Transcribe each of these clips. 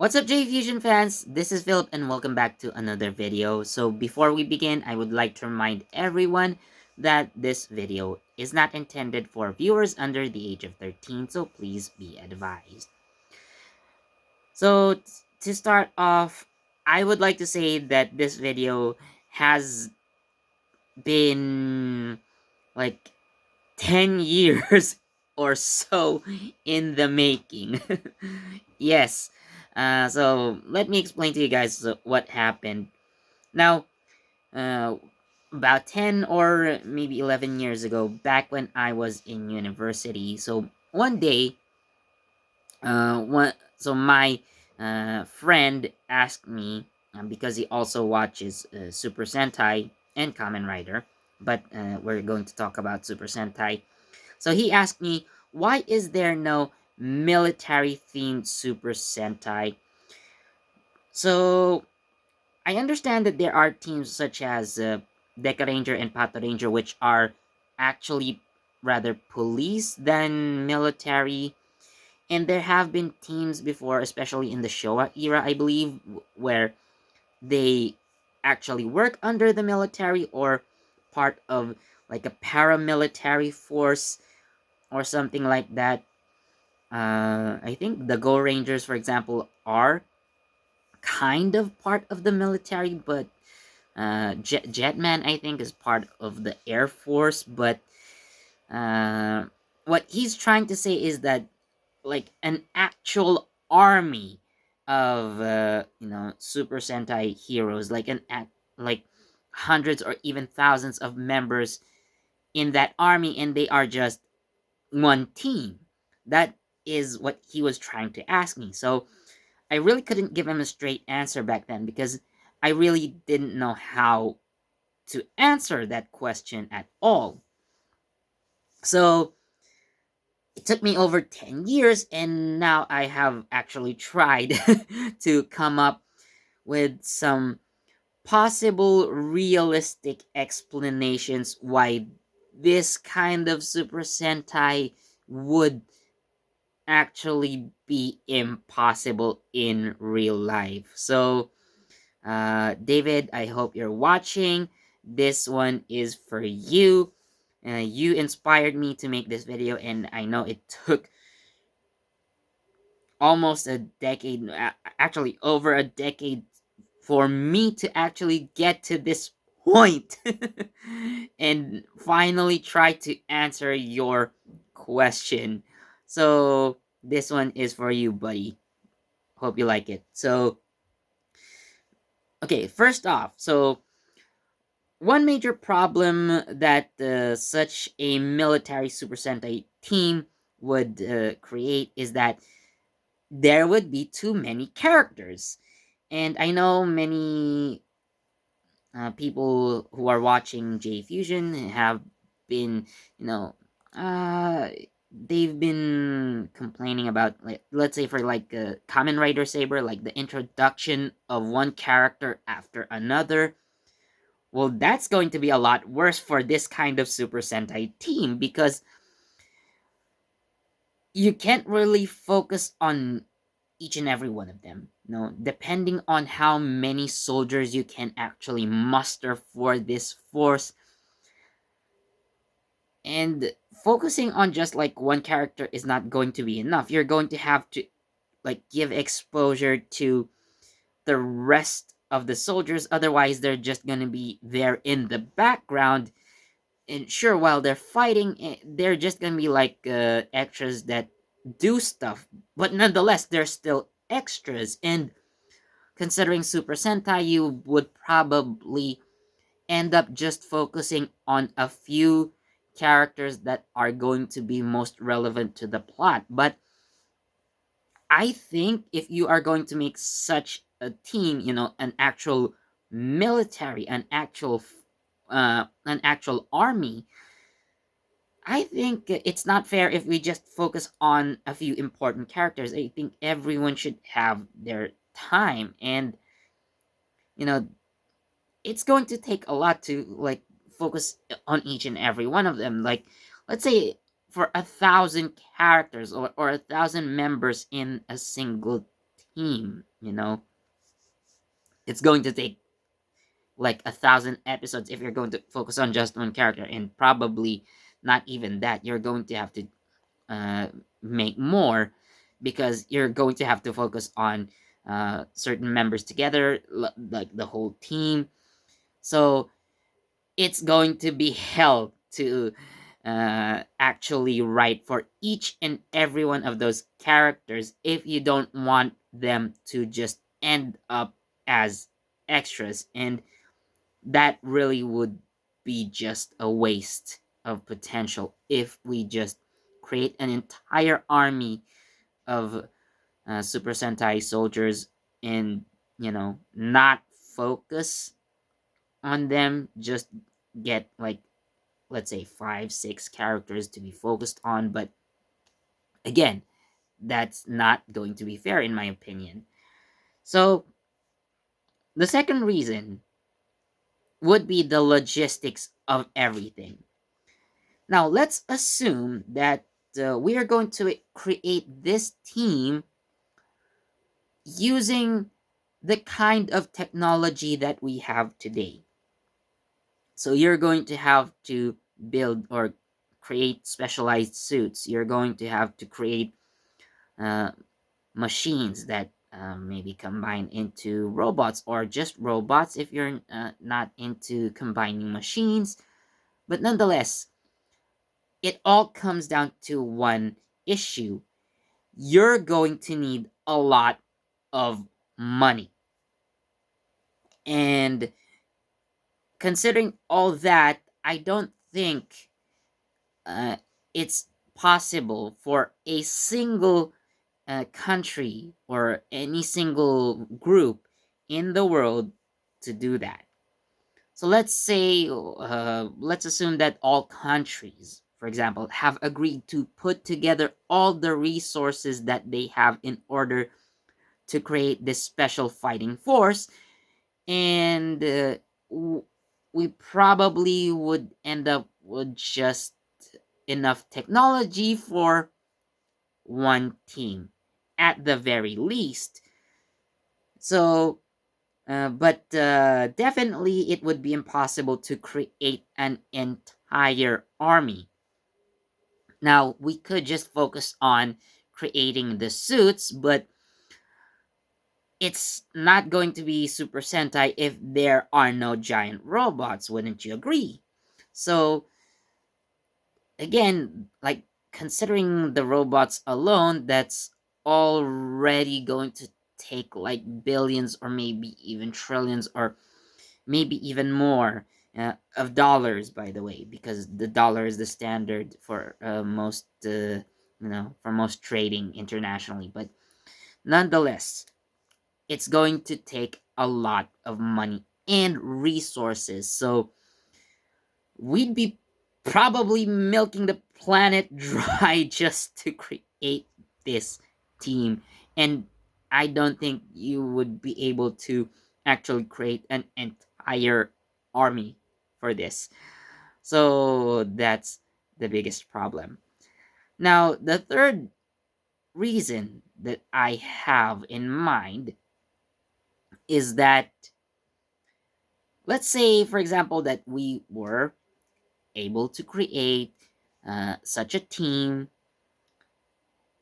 What's up, J Fusion fans? This is Philip, and welcome back to another video. So before we begin, I would like to remind everyone that this video is not intended for viewers under the age of 13, so please be advised. So to start off, I would like to say that this video has been like 10 years or so in the making. Yes. So let me explain to you guys what happened. Now, uh, about 10 or maybe 11 years ago, back when I was in university, so one day, my friend asked me, because he also watches Super Sentai and Kamen Rider, but we're going to talk about Super Sentai. So he asked me, why is there no military themed Super Sentai? So I understand that there are teams such as Deca Ranger and Pato Ranger, which are actually rather police than military. And there have been teams before, especially in the Showa era, I believe, where they actually work under the military or part of like a paramilitary force or something like that. I think the Go Rangers, for example, are kind of part of the military, but Jetman, I think, is part of the Air Force. But uh, what he's trying to say is that, like, an actual army of Super Sentai heroes, like like hundreds or even thousands of members in that army, and they are just one team. That is what he was trying to ask me. So I really couldn't give him a straight answer back then because I really didn't know how to answer that question at all. So it took me over 10 years, and now I have actually tried to come up with some possible realistic explanations why this kind of Super Sentai would actually be impossible in real life. So, David, I hope you're watching. This one is for you. You inspired me to make this video, and I know it took almost a decade, actually over a decade, for me to actually get to this point and finally try to answer your question. So, this one is for you, buddy. Hope you like it. So, okay, first off, so one major problem that such a military Super Sentai team would create is that there would be too many characters. And I know many people who are watching J Fusion have been, you know, uh, they've been complaining about, like, let's say for like Kamen Rider Saber, like the introduction of one character after another. Well, that's going to be a lot worse for this kind of Super Sentai team because you can't really focus on each and every one of them. Depending on how many soldiers you can actually muster for this force, and focusing on just like one character is not going to be enough. You're going to have to like give exposure to the rest of the soldiers, otherwise they're just going to be there in the background. And sure, while they're fighting, they're just gonna be like extras that do stuff, but nonetheless, they're still extras. And considering Super Sentai, you would probably end up just focusing on a few characters that are going to be most relevant to the plot. But I think if you are going to make such a team, an actual military, an actual army, I think it's not fair if we just focus on a few important characters. I think everyone should have their time, and you know it's going to take a lot to like focus on each and every one of them. Like, let's say for 1,000 characters or 1,000 members in a single team. It's going to take like 1,000 episodes if you're going to focus on just one character, and probably not even that. You're going to have to uh, make more, because you're going to have to focus on certain members together, like the whole team. So it's going to be hell to actually write for each and every one of those characters if you don't want them to just end up as extras. And that really would be just a waste of potential if we just create an entire army of Super Sentai soldiers and not focus on them, just get like, let's say, 5 6 characters to be focused on. But again, that's not going to be fair in my opinion. So the second reason would be the logistics of everything. Now, let's assume that we are going to create this team using the kind of technology that we have today. So, you're going to have to build or create specialized suits. You're going to have to create uh, machines that maybe combine into robots, or just robots if you're not into combining machines. But nonetheless, it all comes down to one issue. You're going to need a lot of money. And considering all that, I don't think uh, it's possible for a single country or any single group in the world to do that. So let's assume that all countries, for example, have agreed to put together all the resources that they have in order to create this special fighting force, and we probably would end up with just enough technology for one team at the very least. So but definitely it would be impossible to create an entire army. Now, we could just focus on creating the suits, but it's not going to be Super Sentai if there are no giant robots, wouldn't you agree? So, again, like, considering the robots alone, that's already going to take like billions or maybe even trillions, or maybe even more of dollars, by the way, because the dollar is the standard for most for most trading internationally. But nonetheless, it's going to take a lot of money and resources. So we'd be probably milking the planet dry just to create this team. And I don't think you would be able to actually create an entire army for this. So that's the biggest problem. Now, the third reason that I have in mind is that, let's say, for example, that we were able to create such a team.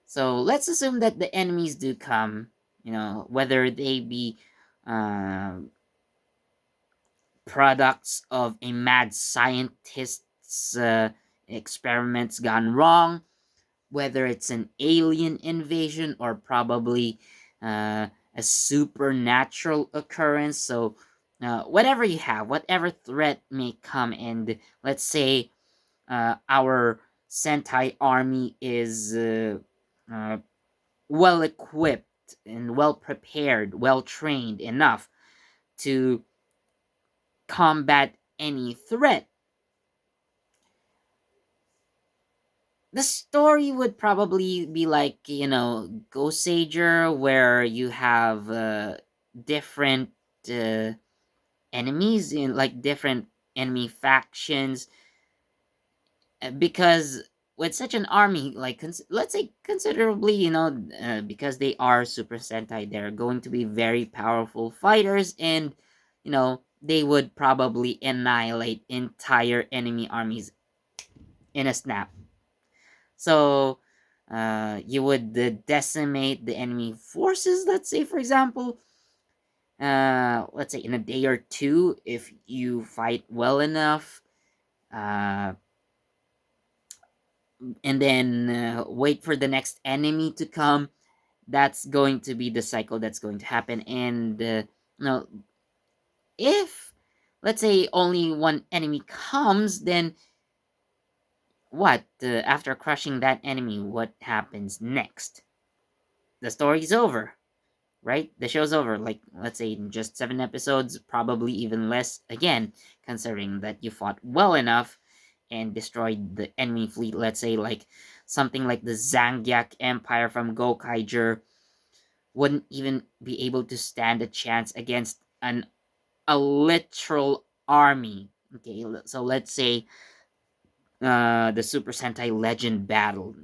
So let's assume that the enemies do come, whether they be uh, products of a mad scientist's experiments gone wrong, whether it's an alien invasion or probably a supernatural occurrence. So, whatever you have, whatever threat may come, and let's say our Sentai army is uh, well equipped and well prepared, well trained enough to combat any threat. The story would probably be like, Ghost Sager, where you have different uh, enemies in like different enemy factions, because with such an army, like let's say considerably, because they are Super Sentai, they're going to be very powerful fighters, and they would probably annihilate entire enemy armies in a snap. So you would decimate the enemy forces, let's say, for example, let's say in a day or two, if you fight well enough, uh, and then wait for the next enemy to come. That's going to be the cycle that's going to happen. And if let's say only one enemy comes, then what? After crushing that enemy, what happens next? The story's over, right? The show's over. Like, let's say in just 7 episodes, probably even less. Again, considering that you fought well enough and destroyed the enemy fleet. Let's say like something like the Zangyak Empire from Gokaiger wouldn't even be able to stand a chance against a literal army. Okay, so let's say the Super Sentai Legend battle,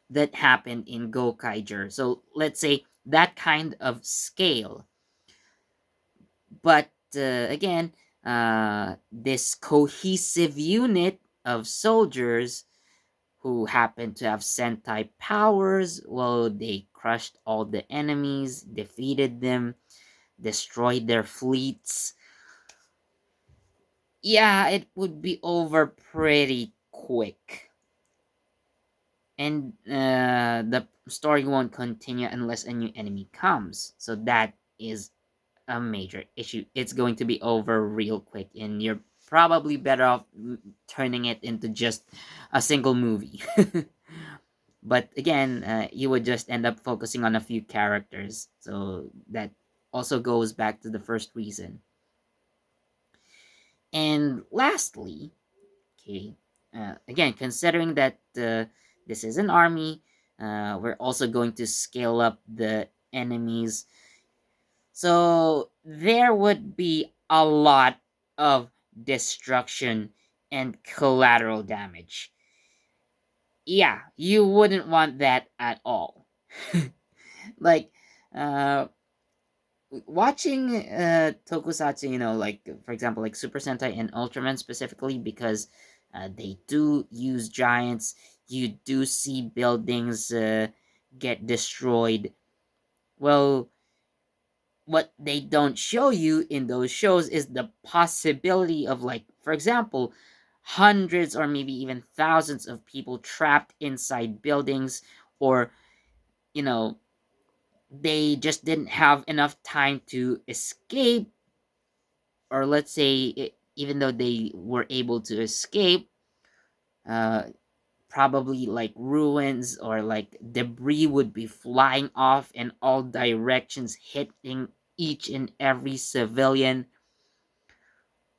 that happened in Gokaiger. So let's say that kind of scale. But again, this cohesive unit of soldiers who happen to have Sentai powers, well, they crushed all the enemies, defeated them, destroyed their fleets. Yeah, it would be over pretty quick. And the story won't continue unless a new enemy comes. So that is a major issue. It's going to be over real quick, and you're probably better off turning it into just a single movie. But again, you would just end up focusing on a few characters. So that also goes back to the first reason. And lastly, okay, again, considering that this is an army, we're also going to scale up the enemies. So there would be a lot of destruction and collateral damage. Yeah, you wouldn't want that at all. Like, uh, watching tokusatsu, like for example, like Super Sentai and Ultraman specifically, because they do use giants. You do see buildings get destroyed. Well, what they don't show you in those shows is the possibility of, like, for example, hundreds or maybe even thousands of people trapped inside buildings, or you know they just didn't have enough time to escape, or let's say even though they were able to escape, uh, probably like ruins or like debris would be flying off in all directions, hitting each and every civilian.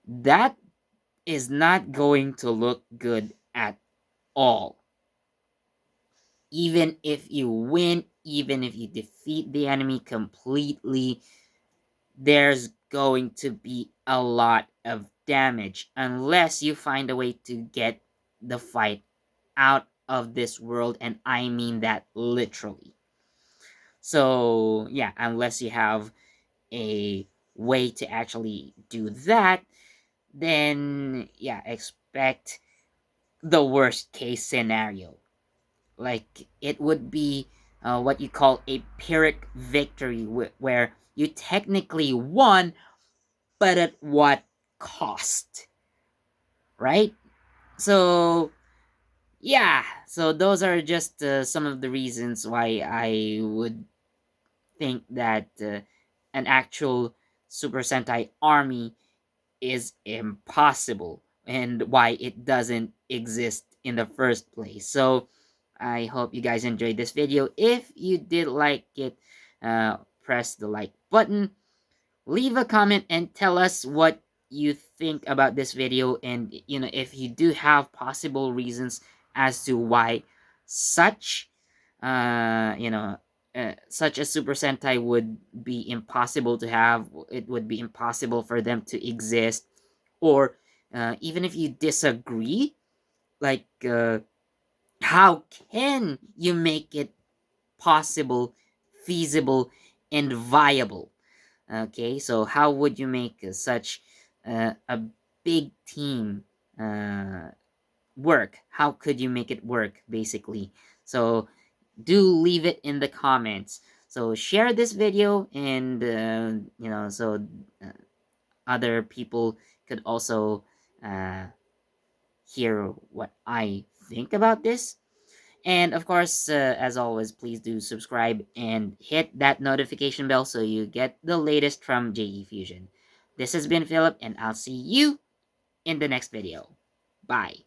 That is not going to look good at all. Even if you win, even if you defeat the enemy completely, there's going to be a lot of damage unless you find a way to get the fight out of this world, and I mean that literally. So, yeah, unless you have a way to actually do that, then yeah, expect the worst case scenario. Like, it would be what you call a Pyrrhic victory, where you technically won, but at what cost? Right? So, yeah, so those are just some of the reasons why I would think that an actual Super Sentai army is impossible, and why it doesn't exist in the first place. So I hope you guys enjoyed this video. If you did like it, press the like button, leave a comment, and tell us what you think about this video, and if you do have possible reasons as to why such such a Super Sentai would be impossible to have, it would be impossible for them to exist, or even if you disagree, Like, how can you make it possible, feasible, and viable? Okay, so how would you make such a big team work? How could you make it work, basically? So do leave it in the comments. So share this video, and so uh, other people could also uh, hear what I think about this. And of course, as always, please do subscribe and hit that notification bell so you get the latest from JE Fusion. This has been Philip, and I'll see you in the next video. Bye.